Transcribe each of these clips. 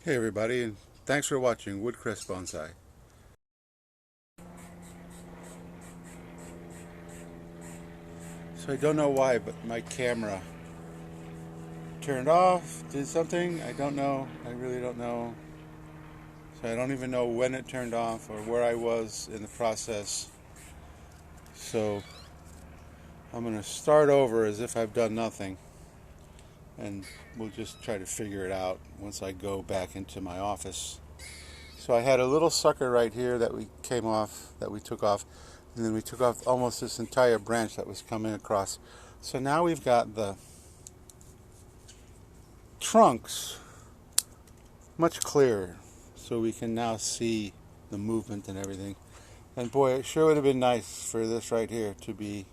Hey everybody, and thanks for watching Woodcrest Bonsai. So I don't know why, but my camera turned off, did something, I don't know, I really don't know. So I don't even know when it turned off or where I was in the process. So I'm going to start over as if I've done nothing, and we'll just try to figure it out once I go back into my office. So I had a little sucker right here that we took off, and then we took off almost this entire branch that was coming across. So now we've got the trunks much clearer, so we can now see the movement and everything. And boy, it sure would have been nice for this right here to be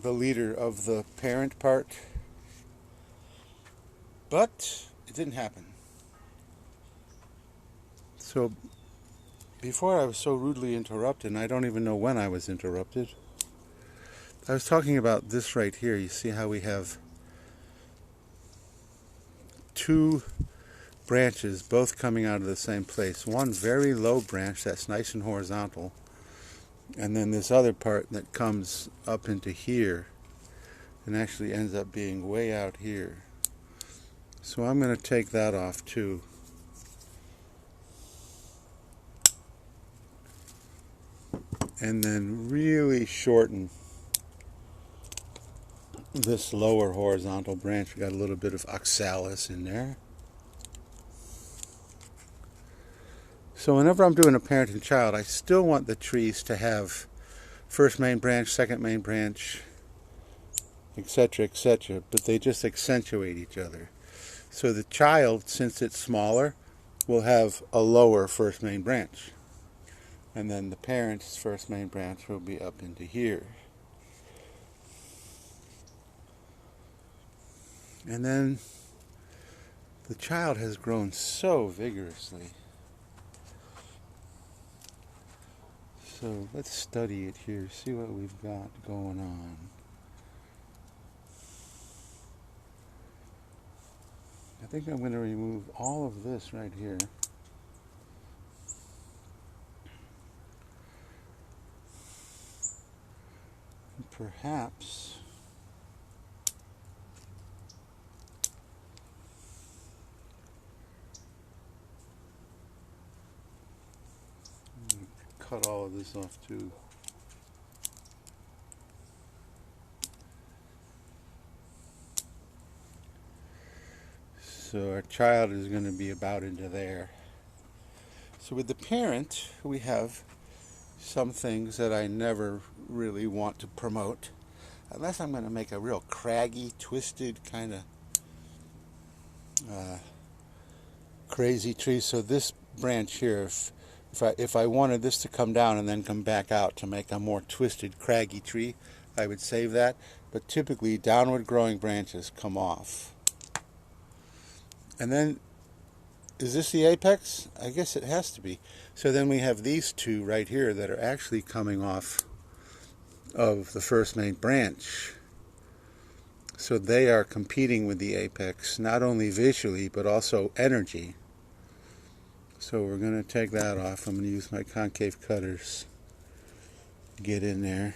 the leader of the parent part, but it didn't happen. So before I was so rudely interrupted, and I don't even know when I was interrupted. I was talking about this right here. You see how we have two branches both coming out of the same place. One very low branch that's nice and horizontal, and then this other part that comes up into here and actually ends up being way out here. So I'm going to take that off too. And then really shorten this lower horizontal branch. We got a little bit of oxalis in there. So whenever I'm doing a parent and child, I still want the trees to have first main branch, second main branch, etc., but they just accentuate each other. So the child, since it's smaller, will have a lower first main branch. And then the parent's first main branch will be up into here. And then the child has grown so vigorously. So let's study it here, see what we've got going on. I think I'm going to remove all of this right here. And perhaps cut all of this off too. So our child is going to be about into there. So with the parent, we have some things that I never really want to promote, unless I'm going to make a real craggy, twisted kind of crazy tree. So this branch here, if I wanted this to come down and then come back out to make a more twisted, craggy tree, I would save that. But typically, downward growing branches come off. And then, is this the apex? I guess it has to be. So then we have these two right here that are actually coming off of the first main branch. So they are competing with the apex, not only visually, but also energy. So we're going to take that off. I'm going to use my concave cutters to get in there.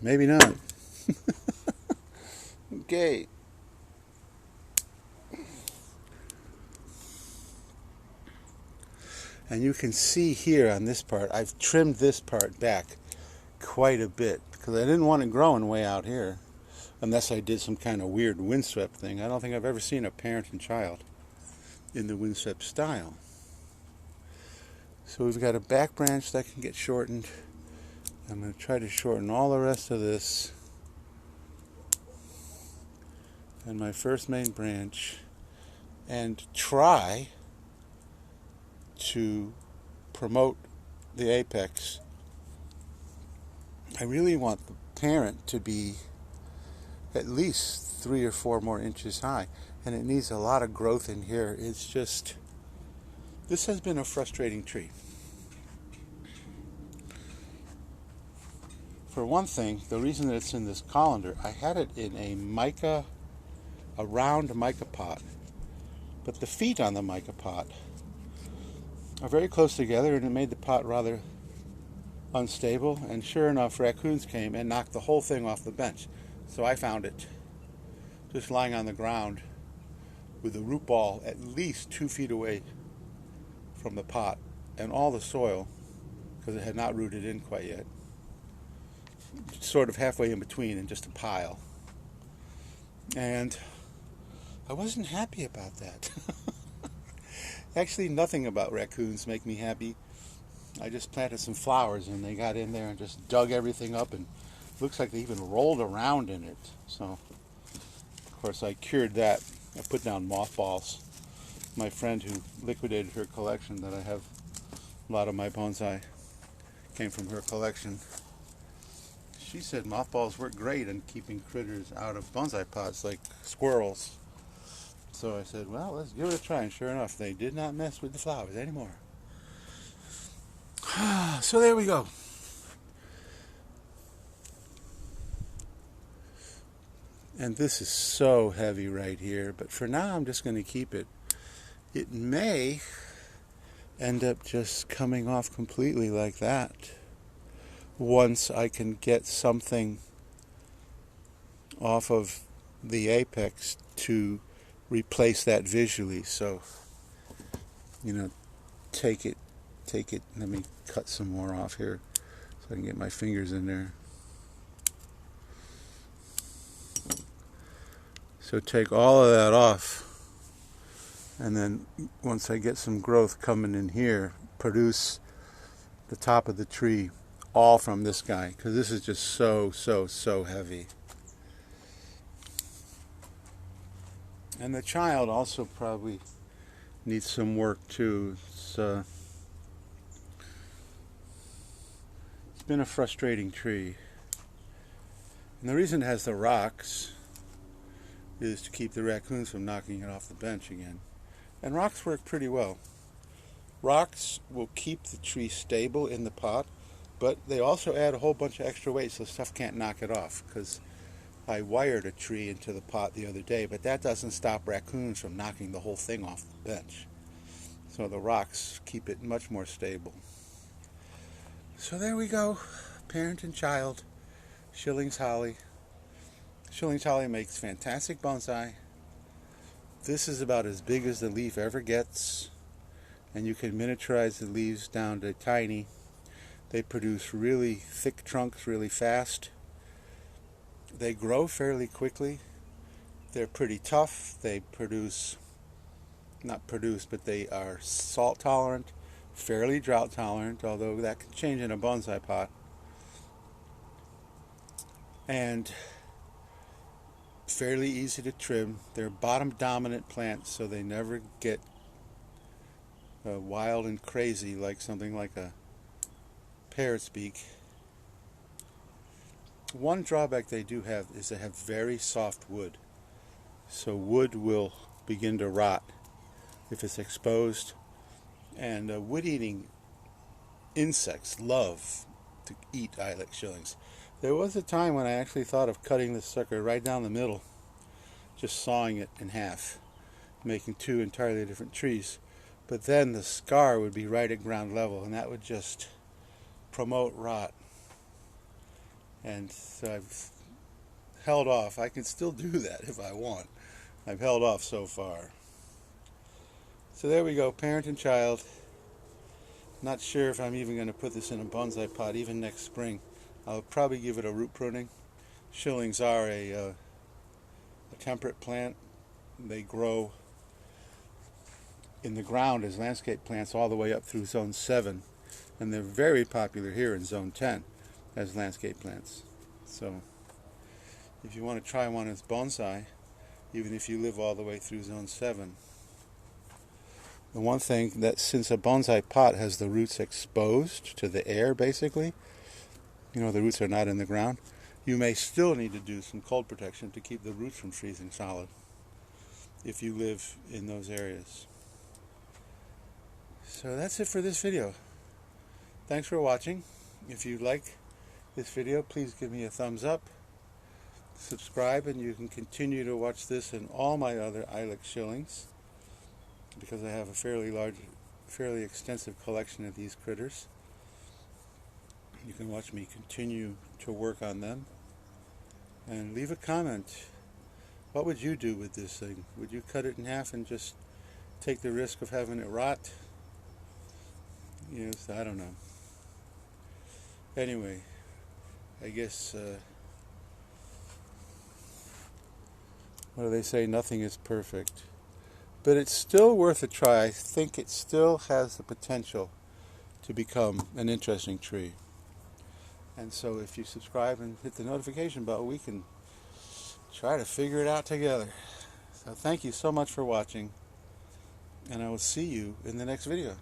Maybe not. Okay. And you can see here on this part, I've trimmed this part back quite a bit because I didn't want it growing way out here unless I did some kind of weird windswept thing. I don't think I've ever seen a parent and child in the windswept style. So we've got a back branch that can get shortened. I'm going to try to shorten all the rest of this. And my first main branch, and try to promote the apex. I really want the parent to be at least 3 or 4 more inches high, and it needs a lot of growth in here. It's just, this has been a frustrating tree. For one thing, the reason that it's in this colander, I had it in a mica a round mica pot, but the feet on the mica pot are very close together, and it made the pot rather unstable. And sure enough, raccoons came and knocked the whole thing off the bench. So I found it just lying on the ground with the root ball at least 2 feet away from the pot, and all the soil, because it had not rooted in quite yet, sort of halfway in between and just a pile. And I wasn't happy about that. Actually, nothing about raccoons make me happy. I just planted some flowers and they got in there and just dug everything up, and looks like they even rolled around in it. So, of course, I cured that. I put down mothballs. My friend who liquidated her collection, that I have a lot of my bonsai came from her collection, she said mothballs work great in keeping critters out of bonsai pots like squirrels. So I said, well, let's give it a try. And sure enough, they did not mess with the flowers anymore. So there we go. And this is so heavy right here, but for now I'm just going to keep it. It may end up just coming off completely like that once I can get something off of the apex to replace that visually. So, take it, let me cut some more off here so I can get my fingers in there. So take all of that off, and then once I get some growth coming in here, produce the top of the tree all from this guy, because this is just so heavy. And the child also probably needs some work too. It's been a frustrating tree. And the reason it has the rocks is to keep the raccoons from knocking it off the bench again. And rocks work pretty well. Rocks will keep the tree stable in the pot, but they also add a whole bunch of extra weight so stuff can't knock it off. Because I wired a tree into the pot the other day, but that doesn't stop raccoons from knocking the whole thing off the bench. So the rocks keep it much more stable. So there we go. Parent and child. Shillings holly. Shillings holly makes fantastic bonsai. This is about as big as the leaf ever gets, and you can miniaturize the leaves down to tiny. They produce really thick trunks really fast. They grow fairly quickly. They're pretty tough. They but they are salt tolerant, fairly drought tolerant, although that can change in a bonsai pot. And fairly easy to trim. They're bottom dominant plants, so they never get wild and crazy like something like a parrot's beak. One drawback they do have is they have very soft wood. So wood will begin to rot if it's exposed. And wood-eating insects love to eat Ilex shillings. There was a time when I actually thought of cutting this sucker right down the middle, just sawing it in half, making 2 entirely different trees. But then the scar would be right at ground level, and that would just promote rot. And so I've held off. I can still do that if I want. I've held off so far. So there we go, parent and child. Not sure if I'm even going to put this in a bonsai pot even next spring. I'll probably give it a root pruning. Shillings are a temperate plant. They grow in the ground as landscape plants all the way up through zone 7. And they're very popular here in zone 10 as landscape plants. So if you want to try one as bonsai, even if you live all the way through zone 7. The one thing that, since a bonsai pot has the roots exposed to the air basically, the roots are not in the ground, you may still need to do some cold protection to keep the roots from freezing solid if you live in those areas. So that's it for this video. Thanks for watching. If you like this video, please give me a thumbs up. subscribe and you can continue to watch this and all my other Ilex Shillings, because I have a fairly extensive collection of these critters. You can watch me continue to work on them. And leave a comment. What would you do with this thing? Would you cut it in half and just take the risk of having it rot? Yes, I don't know. Anyway, I guess, what do they say? Nothing is perfect. But it's still worth a try. I think it still has the potential to become an interesting tree. And so if you subscribe and hit the notification bell, we can try to figure it out together. So thank you so much for watching, and I will see you in the next video.